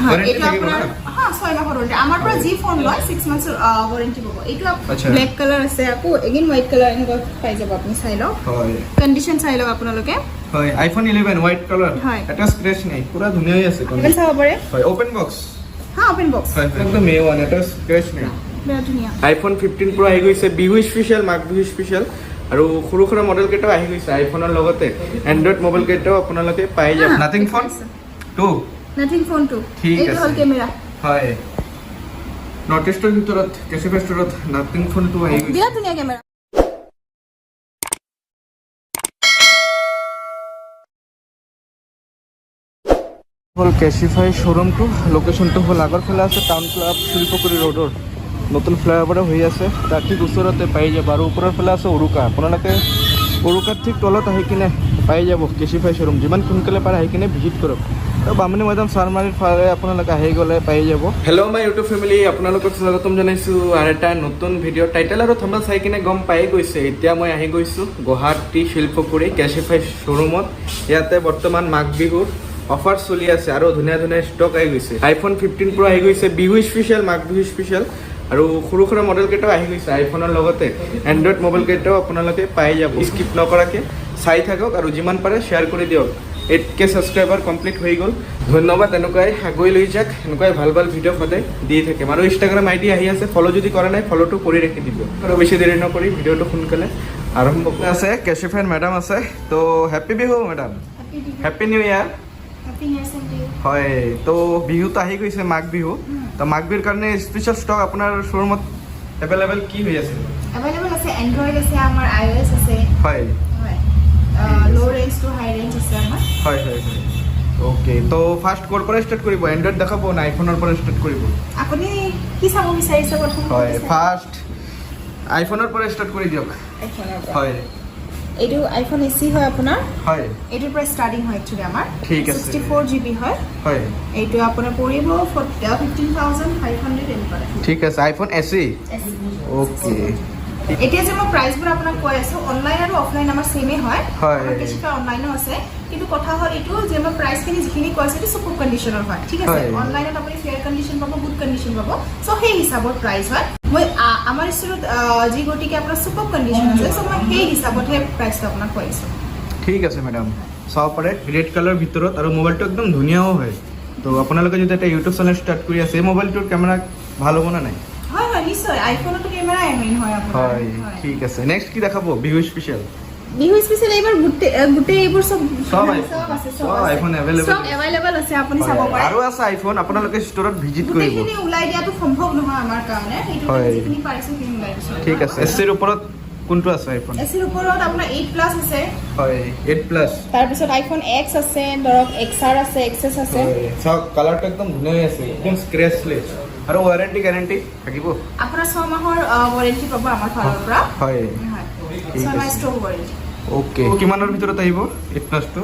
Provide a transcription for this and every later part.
Warranty থাকিব না হ্যাঁ 6 মাহৰ ওয়াৰেন্টি আমাৰ পৰা জি ফোন লয় 6 মান্থস ওয়ারেন্টি পাব এইটো ব্ল্যাক কালার আছে আকৌ এগেইন হোয়াইট কালার এনেকৈ পাই যাব আপুনি চাই লওক হয় কন্ডিশন চাই লওক আপোনালোকে হয় আইফোন 11 হোয়াইট কালার এটা স্ক্র্যাচ নাই পুরা ধুনীয়া আছে এখন চাব পাৰে হয় ওপেন বক্স হ্যাঁ ওপেন বক্স হয় একদম A1 এটা স্ক্র্যাচ নাই বেয়া ধুনীয়া আইফোন 15 Pro আহি গৈছে বিহু স্পেশাল মাঘ বিহু স্পেশাল আৰু সৰু সৰু মডেল কেইটাও আহি গৈছে আইফোনৰ লগতে এন্ড্ৰইড মোবাইল কেইটাও আপোনালোকে পাই যাব নাথিং ফোন 2 নাথিং ফোন 2 ঠিক আছে এইটো হল ক্যামেৰা হয় নৰ্থ ইষ্টৰ ভিতৰত Cashify Store নাথিং ফোন 2 আহি গৈছে বিয়া ধুনীয়া ক্যামেৰা হল Cashify Showroom টু লোকেশনটো হল আগৰ ফালে আছে টাউন ক্লাব শিল্পপুৰী ৰোডৰ নতুন ফ্লাইওভাৰ হৈ আছে তাৰ ঠিক ওচৰতে পাই যাব আৰু ওপৰৰ ফালে আছে উৰুকা আপোনালোকে উৰুকাৰ ঠিক তলত আহি কিনে পাই যাব Cashify Showroom যিমান সোনকালে পাৰে আহি কিনে ভিজিট কৰক আৰু বামনি ময়দান চাৰমাৰীৰ ফালে আপোনালোকে আহি গ'লে পাই যাব হেল্ল' মাই ইউটিউব ফেমিলি আপোনালোকক স্বাগতম জনাইছোঁ আৰু এটা নতুন ভিডিঅ' টাইটেল আৰু থাম্বনেল চাই কিনে গম পাই গৈছে এতিয়া মই আহি গৈছোঁ গুৱাহাটী শিল্পপুৰী Cashify Showroomত ইয়াতে বৰ্তমান মাঘ বিহুৰ অফাৰ চলি আছে আৰু ধুনীয়া ধুনীয়া ষ্টক আহি গৈছে আইফোন 15 Pro আহি গৈছে বিহু স্পেশাল মাঘ বিহু স্পেশাল আৰু সৰু সৰু মডেল কেইটাও আহি গৈছে আইফোনৰ লগতে এন্ড্ৰইড মোবাইল কেইটাও আপোনালোকে পাই যাব স্কিপ নকৰাকে চাই থাকক আৰু যিমান পাৰে শ্বেয়াৰ কৰি দিয়ক 8K সাবস্ক্ৰাইবাৰ কমপ্লিট হৈ গ'ল ধন্যবাদ এনেকুৱাই আগুৱাই লৈ যাওক এনেকুৱাই ভাল ভাল ভিডিঅ' সদায় দি থাকিম আৰু ইনষ্টাগ্ৰাম আইডি আহি আছে ফলো যদি কৰা নাই ফলোটো কৰি ৰাখি দিব আৰু বেছি দেৰি নকৰি ভিডিঅ'টো সোনকালে আৰম্ভ আছে Cashify মেডাম আছে তো happy Bihu madam happy new ইয়াৰ হয় তো বিহুত আহি গৈছে মাঘ বিহু তো মাঘ বিহুৰ কাৰণে স্পেশাল ষ্টক আপোনাৰ শ্ব'ৰুমত এভেইলেবল কি হৈ আছে এভেইলেবল আছে এন্ড্ৰইড আছে আমাৰ iOS আছে হয় হয় লো ৰেঞ্জ টু হাই ৰেঞ্জ আছে আমাৰ হয় হয় হয় ওকে তো ফাৰ্ষ্ট ক'ৰ পৰা ষ্টাৰ্ট কৰিব এন্ড্ৰইড দেখাব না আইফোনৰ পৰা ষ্টাৰ্ট কৰিব আপুনি কি চাব বিচাৰিছে প্ৰথম হয় ফাৰ্ষ্ট আইফোনৰ পৰা ষ্টাৰ্ট কৰি দিয়ক হয় এইটো আইফোন এসি হয় আপোনাৰ হয় এইটোৰ পৰা ষ্টাৰ্টিং হয় একচুয়ালি আমাৰ ঠিক আছে 64GB হয় হয় এইটো আপোনাৰ পৰিব 15500 এনেকুৱা ঠিক আছে আইফোন এসি ওকে এতিয়া যে মই প্ৰাইচবোৰ আপোনাক কৈ আছো অনলাইন আৰু অফলাইন আমাৰ সেমে হয় হয় Cashify অনলাইনো আছে কিন্তু কথা হ'ল এইটো যে মই প্ৰাইচখিনি যিখিনি কৈছো এইটো সুপাৰ কন্ডিশনৰ হয় ঠিক আছে অনলাইনত আপুনি ফেয়াৰ কন্ডিশন পাব গুড কন্ডিশন পাব সো সেই হিচাপত প্ৰাইচ হয় মই আমাৰ ষ্টৰত যি গতিকে আপোনাৰ সুপাৰ কন্ডিশন আছে সো মই সেই হিচাপতহে প্ৰাইচটো আপোনাক কৈছো ঠিক আছে মেডাম চাব পাৰে ৰেড কালাৰ ভিতৰত আৰু মোবাইলটো একদম ধুনীয়াও হয় তো আপোনালোকে যদি এটা ইউটিউব চেনেল ষ্টাৰ্ট কৰি আছে এই মোবাইলটোৰ কেমেৰা ভাল হ'ব না নাই হয় হয় নিশ্চয় আইফোনটো কেমেৰা মেইন হয় আপোনাৰ হয় ঠিক আছে নেক্সট কি দেখাব বিহু স্পেশাল বিহু স্পেশাল এইবাৰ গুটে এইবোৰ সব আছে সব আইফোন এভেইলেবল আছে আপুনি চাব পাৰে আৰু আছে আইফোন আপোনালোকে ষ্টৰত ভিজিট কৰিব গোটেইখিনি উলাই দিয়াটো সম্ভৱ নহয় আমাৰ কাৰণে এইটো যিখিনি পাৰিছো কিনি উলাই দিছো ঠিক আছে এসিৰ ওপৰত কোনটো আছে আইফোন এসিৰ ওপৰত আপোনাৰ 8 প্লাছ আছে হয় 8 প্লাছ তাৰ পিছত আইফোন X আছে ধৰক XR আছে XS আছে সব কালাৰটো একদম ধুনীয়া আছে একদম স্ক্ৰেচলেছ আৰু ওয়াৰেন্টি গ্যাৰান্টি থাকিব আপোনাৰ 6 মাহৰ ওয়াৰেন্টি পাব আমাৰ ফালৰ পৰা হয় 6 মাহ ষ্টক ওয়াৰেন্টি ওকে কিমানৰ ভিতৰত আহিব 8 প্লাছটো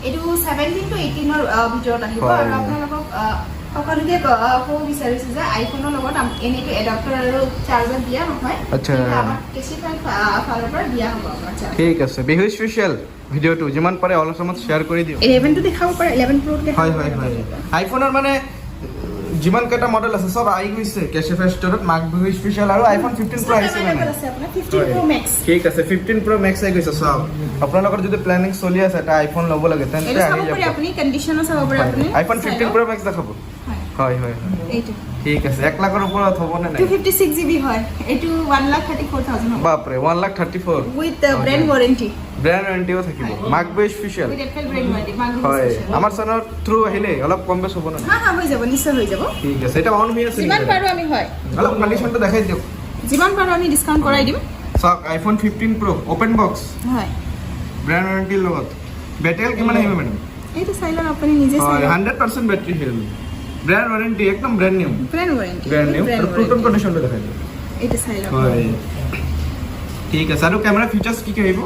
এইটো 17 to 18 ৰ ভিতৰত আহিব আৰু আপোনালোকক সকলোকে ক'ব বিচাৰিছো যে আইফোনৰ লগত এনেটো এডাপ্টাৰ আৰু চাৰ্জাৰ দিয়া নহয় আচ্ছা Cashify ফালৰ পৰা দিয়া হ'ব আপোনাৰ চাৰ্জাৰ ঠিক আছে বিহু স্পেশাল ভিডিঅ'টো যিমান পাৰে অল আসামত শ্বেয়াৰ কৰি দিও 11 টো দেখাব পাৰে 11 Pro দেখাব হয় হয় হয় আইফোনৰ মানে যিমান কেটা মডেল আছে সব আহি গৈছে Cashify Storeত মাঘ বিহু স্পেশাল আৰু আইফোন 15 Pro আহিছে মানে আছে আপোনাৰ 15 Pro Max ঠিক আছে 15 Pro Max আহি গৈছে সব আপোনালোকৰ যদি প্ল্যানিং চলি আছে এটা আইফোন ল'ব লাগে তেন্তে আহি যাব আপুনি কন্ডিশনো চাব পাৰে আপুনি আইফোন 15 Pro Max দেখাব হয় হয় এইটো ঠিক আছে 1 লাখৰ ওপৰত হ'ব নে নাই 256GB হয় এইটো 1,34,000 হ'ব বাপ ৰে 1,34,000 উইথ ব্র্যান্ড ওয়ারেন্টি ব্র্যান্ড ওয়ারেন্টিও থাকিব Magh Bihu special with Apple brand warranty Magh Bihu হয় স্পেশাল আমাৰ চেনেলৰ থ্ৰু আহিলে অলপ কম বেছ হ'ব না হ্যাঁ হ্যাঁ হৈ যাব নিশ্চয় হৈ যাব ঠিক আছে এটা অন হৈ আছে যিমান পাৰো আমি হয় অলপ কন্ডিশনটো দেখাই দিওক যিমান পাৰো আমি ডিসকাউন্ট কৰাই দিম সব আইফোন 15 Pro ওপেন বক্স হয় ব্ৰ্যান্ড ওয়াৰেন্টিৰ লগত ব্যাটাৰী কিমান আহিব মেডাম এইটো চাই লওক আপুনি নিজে চাই হয় 100% ব্যাটাৰী হেল ব্ৰ্যান্ড ওয়াৰেন্টি একদম brand new brand warranty brand new আৰু টুটন কন্ডিশনটো দেখাই দিওক এইটো চাই লওক হয় ঠিক আছে আৰু ক্যামেৰা ফিচাৰ্স কি কি আহিব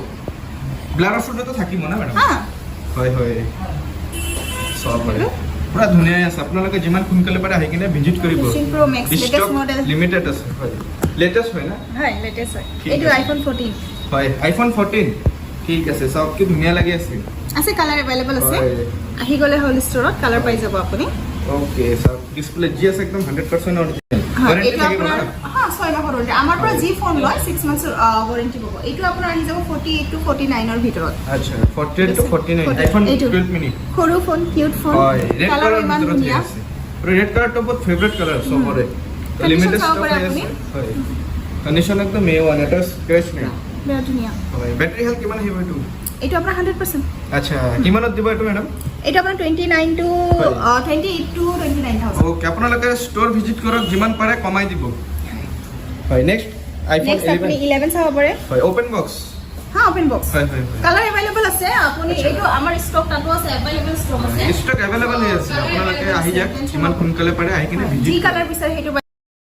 ব্লাৰ অপশনটো থাকিব না মেডাম হ্যাঁ হয় হয় সব হয় পুৰা ধুনীয়া আছে আপোনালোকে যিমান সোনকালে পাৰে আহি কিনে ভিজিট কৰিব 15 Pro Max latest model limited আছে হয় লেটেস্ট হয় না হয় লেটেস্ট হয় এইটো আইফোন 14 হয় আইফোন 14 ঠিক আছে সব কি ধুনীয়া লাগি আছে আছে কালাৰ अवेलेबल আছে আহি গলে হল ষ্টৰত কালাৰ পাই যাব আপুনি ওকে সব ডিসপ্লে জিএস একদম 100% অৰিজিনাল ওয়াৰেন্টি এটা থাকিব আপোনাৰ না হ্যাঁ 6 মাহৰ ওয়াৰেন্টি আমাৰ পৰা যি ফোন লয় 6 মান্থৰ ওয়াৰেন্টি পাব এইটো আপোনাৰ আহি যাব 48 টু 49 ৰ ভিতৰত আচ্ছা 48 টু 49 আইফোন 12 মিনি সৰু ফোন কিউট ফোন হয় ৰেড কালাৰ কালাৰ ইমান ভিতৰত ধুনীয়া আছে ৰেড কালাৰটো বহুত ফেভাৰিট কালাৰ সবৰে লিমিটেড ষ্টক আছে হয় কন্ডিশন একদম A1 এটা স্ক্র্যাচ নাই বেয়া ধুনীয়া হয় ব্যাটারি হেলথ কিমান আহিব এইটো এইটো আপোনাৰ 100% আচ্ছা কিমানত দিব এইটো ম্যাডাম এটা আপোনাৰ 29 টু 28 টু 29000 ওকে আপোনালোকে ষ্ট'ৰ ভিজিট কৰক যিমান পাৰে কমাই দিব হয় নেক্সট আইফোন নেক্সট আপুনি 11 11 চাব পাৰে হয় ওপেন বক্স হ্যাঁ ওপেন বক্স হয় হয় কালাৰ अवेलेबल আছে আপুনি এইটো আমাৰ ষ্টক তাতো আছে अवेलेबल ষ্টক আছে ষ্টক अवेलेबल হৈ আছে আপোনালোকে আহি যাওক যিমান সোনকালে পাৰে আহি কিনে যি ভিজিট কালাৰ বিচাৰে সেইটো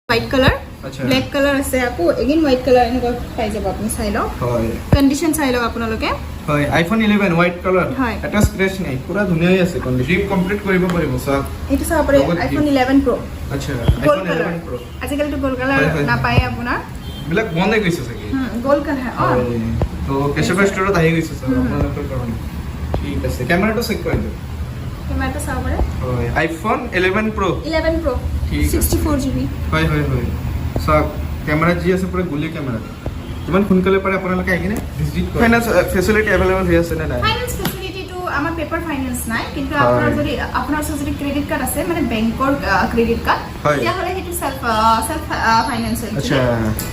হোৱাইট কালাৰ আচ্ছা ব্লেক কালাৰ আছে আকৌ এগেইন হোৱাইট কালাৰ এনেকুৱা পাই যাব আপুনি চাই লওক হয় কন্ডিশন চাই লওক আপোনালোকে হয় আইফোন 11 হোৱাইট কালাৰ হয়। এটা স্ক্ৰেচ নাই পুৰা ধুনীয়া হৈ আছে কন্ডিশন কমপ্লিট কৰিব পাৰিব সব এইটো চাব পাৰে আইফোন 11 প্ৰ আচ্ছা গোল্ড আইফোন কালাৰ 11 প্ৰ আজিকালিতো গোল্ড কালাৰ হয়, হয়। নাপায় আপোনাৰ বিলাক বন্ধ হৈ গৈছে চাগে গোল্ড কালাৰ তো কেশিফাই ষ্টৰত আহি গৈছে সব আপোনালোকৰ কাৰণে ঠিক আছে কেমেৰাটো চেক কৰি দিওঁ কেমেৰাটো চাব পাৰে হয় আইফোন 11 প্ৰ 11 প্ৰ ঠিক আছে। 64 জিবি হয় হয় হয় সব কেমেৰা যি আছে পুৰা গুলি কেমেৰা যিমান সোনকালে পাৰে আপোনালোকে আহি কিনে ভিজিট কৰক ফাইনান্স ফেচিলিটি अवेलेबल হৈ আছে নে নাই ফাইনান্স ফেসিলিটিটো আমাৰ পেপাৰ ফাইনান্স নাই কিন্তু হয়। আপোনাৰ যদি আপোনাৰ ওচৰত যদি ক্ৰেডিট কাৰ্ড আছে মানে বেংকৰ ক্ৰেডিট কাৰ্ড হয়। তেতিয়াহ'লে সেইটো সেলফ ফাইনান্স হয় আচ্ছা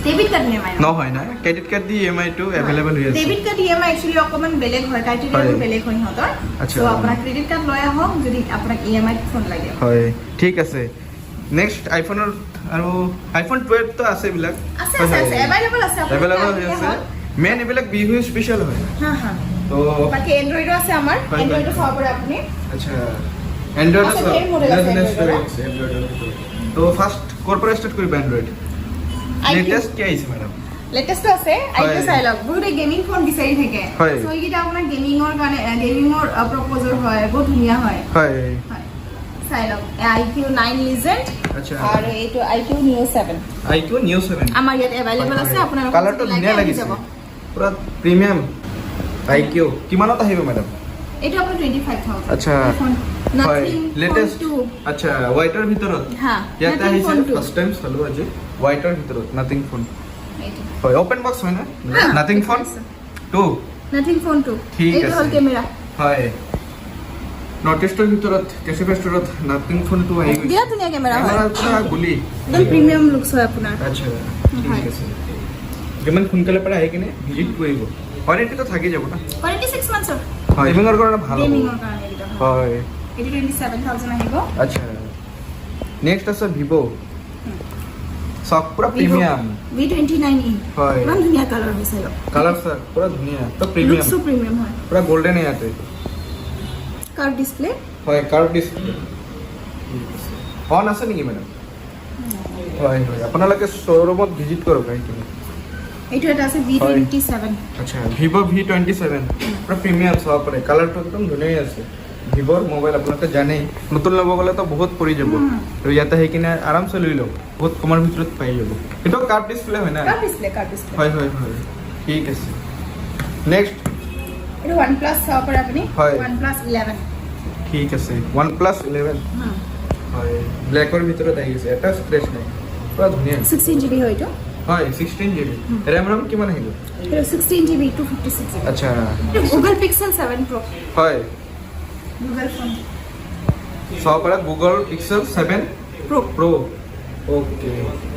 ডেবিট কাৰ্ড নিয়মাই নহয় না ক্ৰেডিট কাৰ্ড দি ইএমআই টো अवेलेबल হৈ আছে ডেবিট কাৰ্ড ইএমআই একচুয়ালি অকমান বেলেগ হয় ক্ৰাইটেৰিয়াটো হয়। বেলেগ হয় সিহঁতৰ আচ্ছা। সো আপোনাৰ ক্ৰেডিট কাৰ্ড লৈ আহক যদি আপোনাক ইএমআই ফোন লাগে হয় ঠিক আছে নেক্সট আইফোনৰ আৰু আইফোন 12 তো আছে বিলাক আছে আছে আছে अवेलेबल আছে अवेलेबल হৈ আছে মেন এবিলাক বিহু স্পেশাল হয় হ্যাঁ হ্যাঁ তো বাকি এন্ড্ৰইডো আছে আমাৰ হয়, এন্ড্ৰইডো হয়। চাব পাৰে আপুনি আচ্ছা এন্ড্ৰইড আছে, আছে ঢেৰ model আছে এন্ড্ৰইড তো ফার্স্ট কর্পোরেট স্টার্ট করবে এন্ড্রয়েড লেটেস্ট কি আইছে ম্যাডাম লেটেস্ট আছে আইটো চাই লওক বহুত গেমিং ফোন বিচাৰি থাকে হয়। সো এইটা আপোনাৰ গেমিংৰ কাৰণে গেমিংৰ প্ৰপ'জাল হয় বহুত ধুনীয়া হয় হয় হয় চাই লওক IQ 9 লিজেন্ড আচ্ছা আৰু এইটো IQ Neo 7 আইকিউ নিউ 7 আমাৰ ইয়াত अवेलेबल আছে আপোনাৰ কালাৰটো ধুনীয়া লাগিছে পুৰা প্ৰিমিয়াম আইকিউ কিমানত আহিব ম্যাডাম এইটো আপোনাৰ 25000 আচ্ছা হয় লেটেস্ট আচ্ছা হোয়াইটৰ ভিতৰত হ্যাঁ ইয়াতে আহিছে ফাৰ্স্ট টাইম চালো আজি হোয়াইটৰ ভিতৰত নাথিং ফোন হয় ওপেন বক্স হয় না নাথিং ফোন 2 নাথিং ফোন 2 ঠিক এইটো আছে। হল কেমেৰা হয় নটিষ্টৰ ভিতৰত কেশিফাই ষ্টৰত নাথিং ফোন 2 আহি গৈছে বিৰাট ধুনীয়া কেমেৰা হয় কেমেৰা পুৰা গুলি একদম প্ৰিমিয়াম লুকছ হয় আপোনাৰ আচ্ছা হয়। ঠিক আছে যিমান সোনকালে পাৰে আহি কিনে ভিজিট কৰিব ওৱাৰেণ্টিটো থাকি যাব না 46 মান্থৰ হয় গেমিঙৰ কাৰণে ভাল হ'ব গেমিংৰ কাৰণে এইটো হয় এইটো 27000 আহিব আচ্ছা নেক্সট আছে ভিভো সব পুৰা প্ৰিমিয়াম V29e হয় ইমান ধুনীয়া কালাৰ হৈছে কালাৰ স্যাৰ পুৰা ধুনীয়া তো প্ৰিমিয়াম লুকসো প্ৰিমিয়াম হয় পুৰা গোল্ডেন ইয়াতে কাৰ্ভ ডিসপ্লে হয় কাৰ্ভ ডিসপ্লে অন আছে নেকি ম্যাডাম হয় হয় আপোনালোকে শ্ব'ৰুমত ভিজিট কৰক আহি কিনে এইটো এটা আছে V27 আচ্ছা ভিভো V27 পুৰা প্ৰিমিয়াম চাব পাৰে কালাৰটো একদম ধুনীয়া আছে ভিভোৰ মোবাইল আপোনালোকে জানেই নতুন ল'ব গ'লে তো বহুত পৰি যাব আৰু ইয়াতে আহি কিনে আৰামছে লৈ লওক বহুত কমৰ ভিতৰত পাই যাব এইটো কাৰ্ভ ডিসপ্লে হয় না কাৰ্ভ ডিসপ্লে হয় হয় হয় ঠিক আছে নেক্সট এইটো OnePlus চাব পাৰে আপুনি হয়। OnePlus 11 ঠিক আছে OnePlus 11 হয় ব্লেকৰ ভিতৰত আহি গৈছে এটা স্ক্ৰেচ নাই পুৰা ধুনীয়া 16 GB হয় এইটো হয় 16 GB ৰেম ৰোম কিমান আহিব এইটো 16 GB 256 GB আচ্ছা এইটো Google Pixel 7 Pro হয় Google phone চাব পাৰে গুগল পিক্সেল 7 Pro প্ৰ ওকে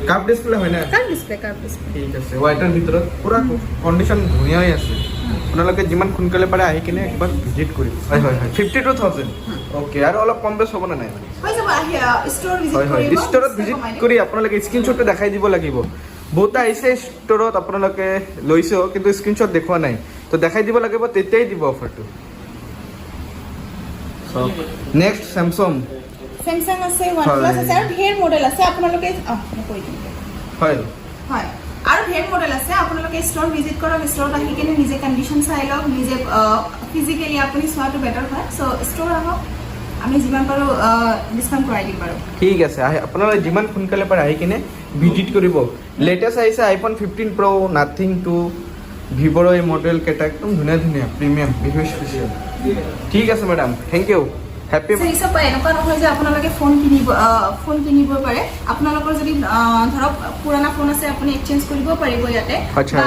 কাৰ্ভ ডিসপ্লে হয় না কাৰ্ভ ডিসপ্লে ঠিক আছে হোৱাইটৰ ভিতৰত পুৰা কণ্ডিশ্যন ধুনীয়া হৈ আছে আপোনালোকে যিমান সোনকালে পাৰে আহি কিনে একবাৰ ভিজিট কৰিব হয় হয় হয় 52000 ওকে আৰু অলপ কম বেছ হ'ব না নাই হৈ যাব আহি ষ্ট'ৰ ভিজিট হয় হয় কৰিব ষ্টৰত ভিজিট কৰি আপোনালোকে স্ক্ৰীনশ্বটটো দেখাই দিব লাগিব বহুতে আহিছে ষ্টৰত আপোনালোকে লৈছেও কিন্তু স্ক্ৰীনশ্বট দেখুওৱা নাই তো দেখাই দিব লাগিব তেতিয়াই দিব অফাৰটো নেক্সট স্যামসাং Samsung আছে OnePlus আছে আৰু ঢেৰ মডেল আছে আপোনালোকে কৈ দিম হয় হয় আৰু ঢেৰ মডেল আছে আপোনালোকে ষ্ট'ৰ ভিজিট কৰক ষ্ট'ৰত আহি কিনে নিজে কণ্ডিশ্যন চাই লওক নিজে ফিজিকেলি আপুনি চোৱাটো বেটাৰ হয় চ' ষ্ট'ৰ আহক আমি যিমান পাৰোঁ ডিছকাউণ্ট কৰাই দিম বাৰু ঠিক আছে আপোনালোকে যিমান সোনকালে পাৰে আহি কিনে ভিজিট কৰিব লেটেষ্ট আহিছে iPhone 15 Pro নাথিং 2 ভিভোৰ এই মডেল কেইটা একদম ধুনীয়া ধুনীয়া প্ৰিমিয়াম বিহু স্পেচিয়েল ঠিক আছে মেডাম থেংক ইউ হ্যাপি হিচাপ পায় এনেকুৱা নহয় যে আপোনালোকে ফোন কিনিব পাৰে আপোনালোকৰ যদি ধৰক পুৰণা ফোন আছে আপুনি এক্সচেঞ্জ কৰিব পাৰিব ইয়াতে আচ্ছা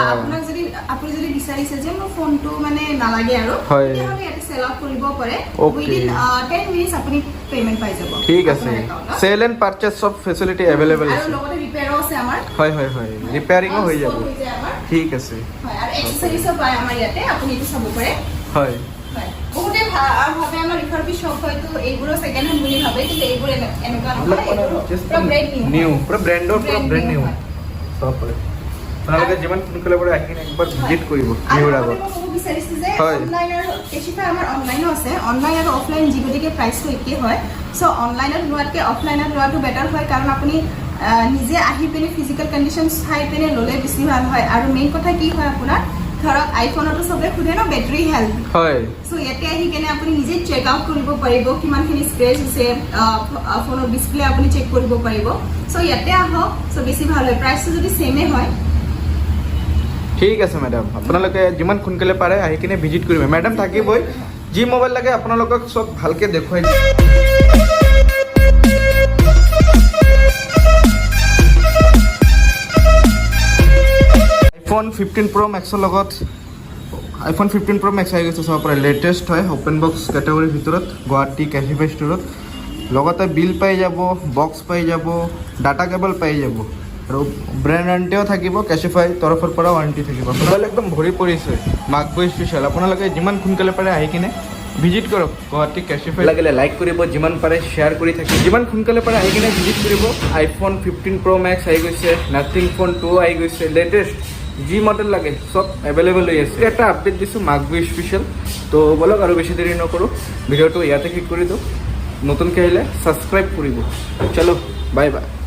আপুনি যদি বিচাৰিছে যে মোৰ ফোনটো মানে নালাগে আৰু তেতিয়াহ'লে ইয়াতে চেল আউট কৰিব পাৰে উইদিন 10 মিনিটছ আপুনি পেমেন্ট পাই যাব ঠিক আছে সেল এন্ড পারচেজ সব ফেসিলিটি अवेलेबल আছে আৰু লগতে ৰিপেয়াৰো আছে আমাৰ হয় ৰিপেয়াৰিংও হৈ যাব ঠিক আছে হয় আৰু এক্সেসৰিজও পায় আমাৰ ইয়াতে আপুনি এইটো চাব পাৰে হয় বহুতে ভাবে আমাৰ ৰিফাৰবিশ শপ হয়তো এইগুলো সেকেন্ড হ্যান্ড বুলি ভাবে কিন্তু এইগুলো এনেকুৱা নহয় পুৰা ব্ৰ্যান্ড নিউ পুৰা ব্ৰ্যান্ডৰ পুৰা ব্ৰ্যান্ড নিউ সব পাৰে আপোনালোকে যিমান সোনকালে পাৰে আহি একবাৰ ভিজিট কৰিব নিউৰ আগত মই বিচাৰিছো যে অনলাইন আৰু কেশিফাই আমাৰ অনলাইনো আছে অনলাইন আৰু অফলাইন যিগতিকে প্ৰাইচটো একে হয় সো অনলাইনত লোৱাতকৈ অফলাইনত লোৱাটো বেটাৰ হয় কাৰণ আপুনি নিজে আহি পিনে ফিজিক্যাল কন্ডিশন চাই পিনে ল'লে বেছি ভাল হয় আৰু মেইন কথা কি হয় আপোনাৰ ধৰক আইফোনতো সবে খুদে ন বেটাৰী হেলথ হয় সো ইয়াতে আহি কেনে আপুনি নিজে চেক আউট কৰিব পাৰিব কিমানখিনি স্ক্ৰেচ হৈছে ফোনৰ ডিসপ্লে আপুনি চেক কৰিব পাৰিব সো ইয়াতে আহক সো বেছি ভাল হয় প্ৰাইচটো যদি সেমে হয় ঠিক আছে ম্যাডাম আপোনালোকে যিমান সোনকালে পাৰে আহি কিনে ভিজিট কৰিব ম্যাডাম থাকিবই যি মোবাইল লাগে আপোনালোকক সব ভালকে দেখুৱাই iPhone 15 Pro Max লগত iPhone 15 Pro Max আহি গৈছে সব পৰা লেটেষ্ট হয় ওপেন বক্স ক্যাটাগৰীৰ ভিতৰত গুৱাহাটী Cashify Store লগতে বিল পাই যাব বক্স পাই যাব ডাটা কেবল পাই যাব আৰু ব্ৰ্যান্ড ওয়াৰেণ্টিও থাকিব Cashify তৰফৰ পৰা ওৱাৰেণ্টি থাকিব মোবাইল একদম ভৰি পৰিছে মাকবৈ স্পেশাল আপোনালোকে যিমান সোনকালে পাৰে আহি কিনে ভিজিট কৰক গুৱাহাটী Cashify লাগিলে লাইক কৰিব যিমান পাৰে শেয়াৰ কৰি থাকি যিমান সোনকালে পাৰে আহি কিনে ভিজিট কৰিব iPhone 15 Pro Max আহি গৈছে নাথিং ফোন 2 আহি গৈছে লেটেষ্ট যি মডেল লাগে সব अवेलेबल হৈ আছে এটা আপডেট দিছো মাকবৈ স্পেশাল তো বলক আৰু বেছি দেৰি নকৰো ভিডিওটো ইয়াতে ক্লিক কৰি দিও নতুনকৈ আহিলে সাবস্ক্ৰাইব কৰিব চলো বাই বাই